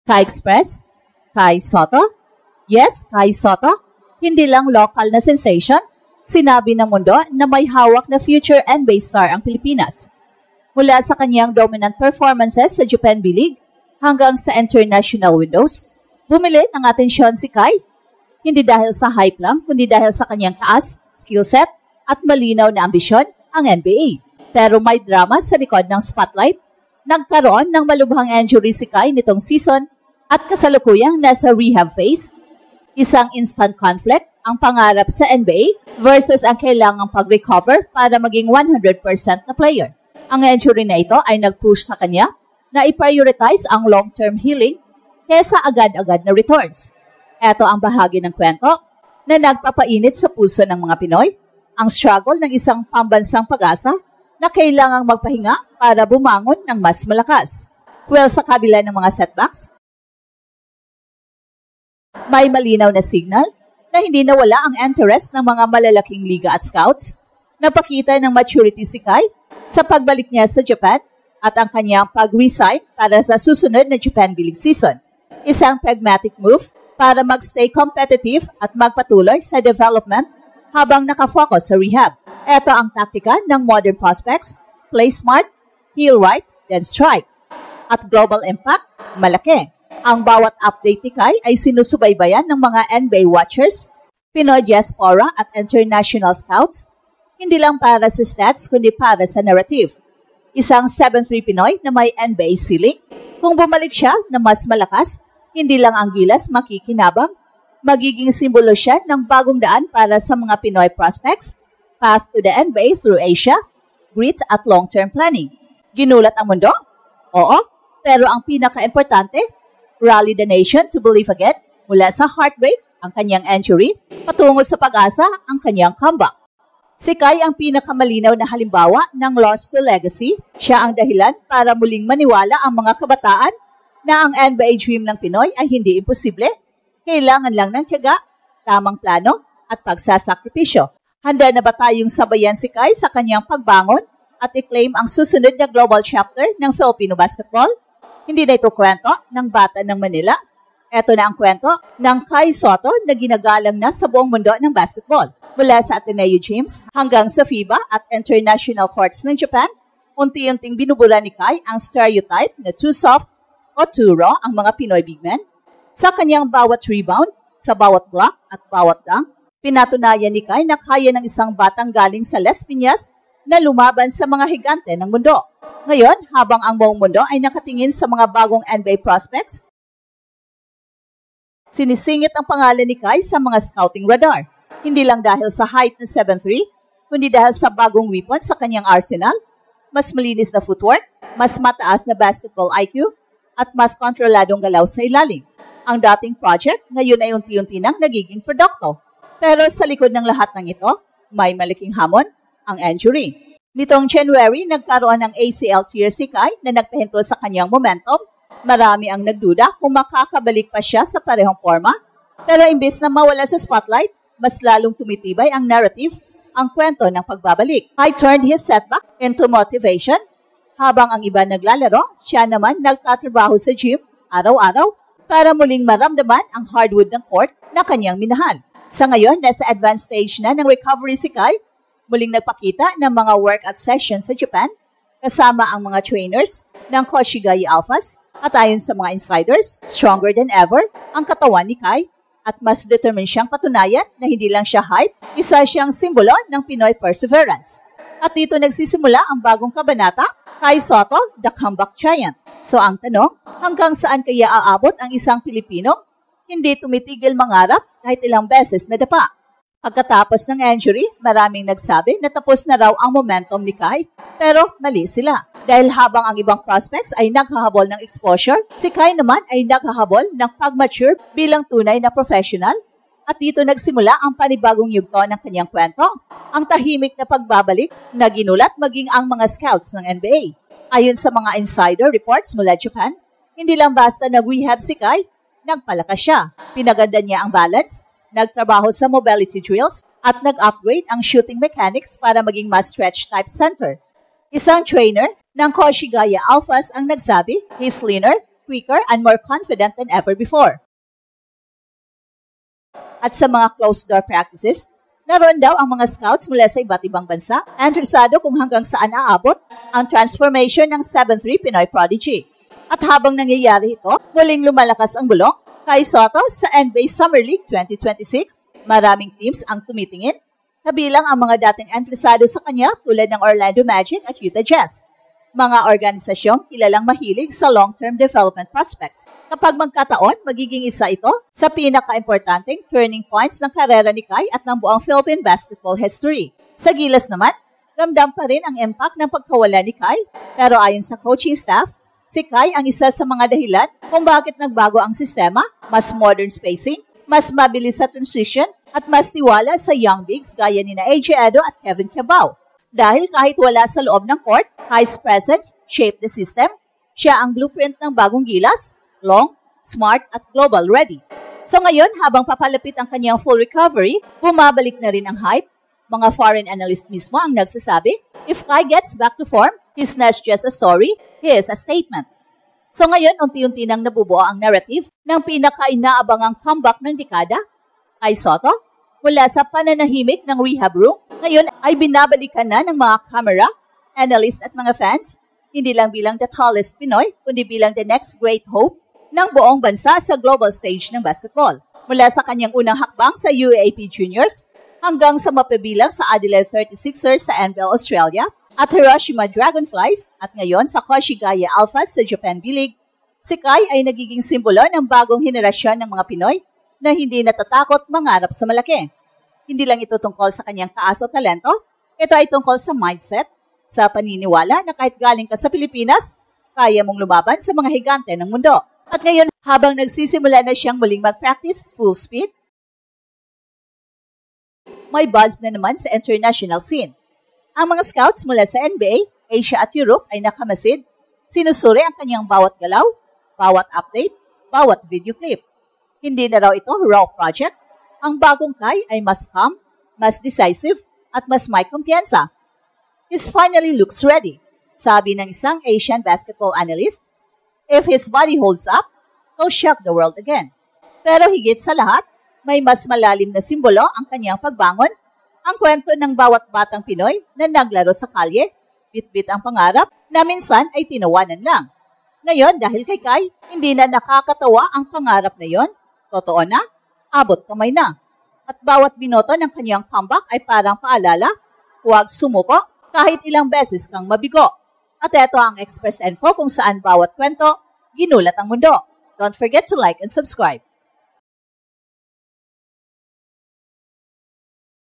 Kai Express? Kai Soto? Yes, Kai Soto. Hindi lang local na sensation, sinabi ng mundo na may hawak na future NBA star ang Pilipinas. Mula sa kanyang dominant performances sa Japan B-League hanggang sa international windows, bumili ng atensyon si Kai. Hindi dahil sa hype lang, kundi dahil sa kanyang taas, skill set, at malinaw na ambisyon ang NBA. Pero may drama sa likod ng spotlight. Nagkaroon ng malubhang injury si Kai nitong season at kasalukuyang nasa rehab phase. Isang instant conflict ang pangarap sa NBA versus ang kailangang pag-recover para maging 100% na player. Ang injury na ito ay nag-push sa kanya na i-prioritize ang long-term healing kesa agad-agad na returns. Ito ang bahagi ng kwento na nagpapainit sa puso ng mga Pinoy, ang struggle ng isang pambansang pag-asa na kailangang magpahinga para bumangon ng mas malakas. Well, sa kabila ng mga setbacks, may malinaw na signal na hindi nawala ang interest ng mga malalaking liga at scouts. Napakita ng maturity si Kai sa pagbalik niya sa Japan at ang kanyang pag-resign para sa susunod na Japan B-League season. Isang pragmatic move para mag-stay competitive at magpatuloy sa development habang nakafocus sa rehab. Ito ang taktika ng modern prospects: play smart, heal right, then strike. At global impact, malaki. Ang bawat update ni Kai ay sinusubaybayan ng mga NBA watchers, Pinoy diaspora at international scouts, hindi lang para sa stats kundi para sa narrative. Isang 7'3" Pinoy na may NBA ceiling. Kung bumalik siya na mas malakas, hindi lang ang gilas makikinabang, magiging simbolo siya ng bagong daan para sa mga Pinoy prospects, path to the NBA through Asia, grit at long-term planning. Ginulat ang mundo? Oo, pero ang pinaka-importante, rally the nation to believe again, mula sa heartbreak, ang kanyang injury, patungo sa pag-asa, ang kanyang comeback. Si Kai ang pinakamalinaw na halimbawa ng loss to legacy. Siya ang dahilan para muling maniwala ang mga kabataan na ang NBA dream ng Pinoy ay hindi imposible. Kailangan lang ng tiyaga, tamang plano, at pagsasakripisyo. Handa na ba tayong sabayan si Kai sa kanyang pagbangon at i-claim ang susunod na global chapter ng Filipino basketball? Hindi na ito kwento ng bata ng Manila. Ito na ang kwento ng Kai Soto na ginagalang na sa buong mundo ng basketball. Mula sa Ateneo Games hanggang sa FIBA at international courts ng Japan, unti-unting binubura ni Kai ang stereotype na too soft o too raw ang mga Pinoy big men. Sa kanyang bawat rebound, sa bawat block at bawat dunk, pinatunayan ni Kai na kaya ng isang batang galing sa Las Piñas na lumaban sa mga higante ng mundo. Ngayon, habang ang buong mundo ay nakatingin sa mga bagong NBA prospects, sinisingit ang pangalan ni Kai sa mga scouting radar. Hindi lang dahil sa height na 7'3", kundi dahil sa bagong weapon sa kanyang arsenal, mas malinis na footwork, mas mataas na basketball IQ, at mas kontroladong galaw sa ilalim. Ang dating project ngayon ay unti-unti nang nagiging produkto. Pero sa likod ng lahat ng ito, may malaking hamon, ang injury. Nitong January, nagkaroon ng ACL tear si Kai na nagpahinto sa kanyang momentum. Marami ang nagduda kung makakabalik pa siya sa parehong forma. Pero imbis na mawala sa spotlight, mas lalong tumitibay ang narrative, ang kwento ng pagbabalik. Kai turned his setback into motivation. Habang ang iba naglalaro, siya naman nagtatrabaho sa gym araw-araw para muling maramdaman ang hardwood ng court na kanyang minahal. Sa ngayon, nasa advanced stage na ng recovery si Kai. Muling nagpakita ng mga workout sessions sa Japan kasama ang mga trainers ng Koshigaya Alphas at ayon sa mga insiders, stronger than ever ang katawan ni Kai at mas determined siyang patunayan na hindi lang siya hype, isa siyang simbolo ng Pinoy perseverance. At dito nagsisimula ang bagong kabanata, Kai Soto, the comeback giant. So ang tanong, hanggang saan kaya aabot ang isang Pilipino? Hindi tumitigil mangarap kahit ilang beses na dapa. Pagkatapos ng injury, maraming nagsabi na tapos na raw ang momentum ni Kai. Pero mali sila. Dahil habang ang ibang prospects ay naghahabol ng exposure, si Kai naman ay naghahabol ng pag-mature bilang tunay na professional. At dito nagsimula ang panibagong yugto ng kanyang kwento, ang tahimik na pagbabalik na ginulat maging ang mga scouts ng NBA. Ayon sa mga insider reports mula Japan, hindi lang basta nag-rehab si Kai, nagpalakas siya. Pinaganda niya ang balance, nagtrabaho sa mobility drills at nag-upgrade ang shooting mechanics para maging mas stretch-type center. Isang trainer ng Koshigaya Alphas ang nagsabi, he's leaner, quicker, and more confident than ever before. At sa mga closed-door practices, naroon daw ang mga scouts mula sa iba't ibang bansa, interesado kung hanggang saan aabot ang transformation ng 7-3 Pinoy Prodigy. At habang nangyayari ito, muling lumalakas ang bulong kay Soto sa NBA Summer League 2026. Maraming teams ang tumitingin, kabilang ang mga dating interesado sa kanya tulad ng Orlando Magic at Utah Jazz. Mga organisasyong kilalang mahilig sa long-term development prospects. Kapag magkataon, magiging isa ito sa pinaka-importanteng turning points ng karera ni Kai at ng buong Philippine basketball history. Sa gilas naman, ramdam pa rin ang impact ng pagkawala ni Kai, pero ayon sa coaching staff, si Kai ang isa sa mga dahilan kung bakit nagbago ang sistema, mas modern spacing, mas mabilis sa transition, at mas tiwala sa young bigs gaya ni AJ Edo at Kevin Cabao. Dahil kahit wala sa loob ng court, Kai's presence shaped the system. Siya ang blueprint ng bagong gilas, long, smart, at global ready. So ngayon, habang papalapit ang kanyang full recovery, bumabalik na rin ang hype. Mga foreign analyst mismo ang nagsasabi, if Kai gets back to form, he's not just a story, he is a statement. So ngayon, unti-unti nang nabubuo ang narrative ng pinaka-inaabangang comeback ng dekada. Kai Soto, mula sa pananahimik ng rehab room, ngayon ay binabalikan na ng mga camera, analysts at mga fans, hindi lang bilang the tallest Pinoy, kundi bilang the next great hope ng buong bansa sa global stage ng basketball. Mula sa kanyang unang hakbang sa UAAP Juniors, hanggang sa mapabilang sa Adelaide 36ers sa NBL Australia, at Hiroshima Dragonflies, at ngayon sa Koshigaya Alphas sa Japan B-League, si Kai ay nagiging simbolo ng bagong henerasyon ng mga Pinoy na hindi natatakot mangarap sa malaki. Hindi lang ito tungkol sa kanyang taas o talento, ito ay tungkol sa mindset, sa paniniwala na kahit galing ka sa Pilipinas, kaya mong lumaban sa mga higante ng mundo. At ngayon, habang nagsisimula na siyang muling mag-practice full speed, may buzz na naman sa international scene. Ang mga scouts mula sa NBA, Asia at Europe ay nakamasid, sinusuri ang kanyang bawat galaw, bawat update, bawat video clip. Hindi na raw ito raw project. Ang bagong Kai ay mas calm, mas decisive, at mas may kumpiyansa. He's finally looks ready, sabi ng isang Asian basketball analyst. If his body holds up, he'll shock the world again. Pero higit sa lahat, may mas malalim na simbolo ang kanyang pagbangon, ang kwento ng bawat batang Pinoy na naglaro sa kalye, bit-bit ang pangarap na minsan ay tinawanan lang. Ngayon, dahil kay Kai, hindi na nakakatawa ang pangarap na yon. Totoo na, abot kamay na. At bawat binoto ng kanyang comeback ay parang paalala, huwag sumuko kahit ilang beses kang mabigo. At ito ang Express Info kung saan bawat kwento, ginulat ang mundo. Don't forget to like and subscribe.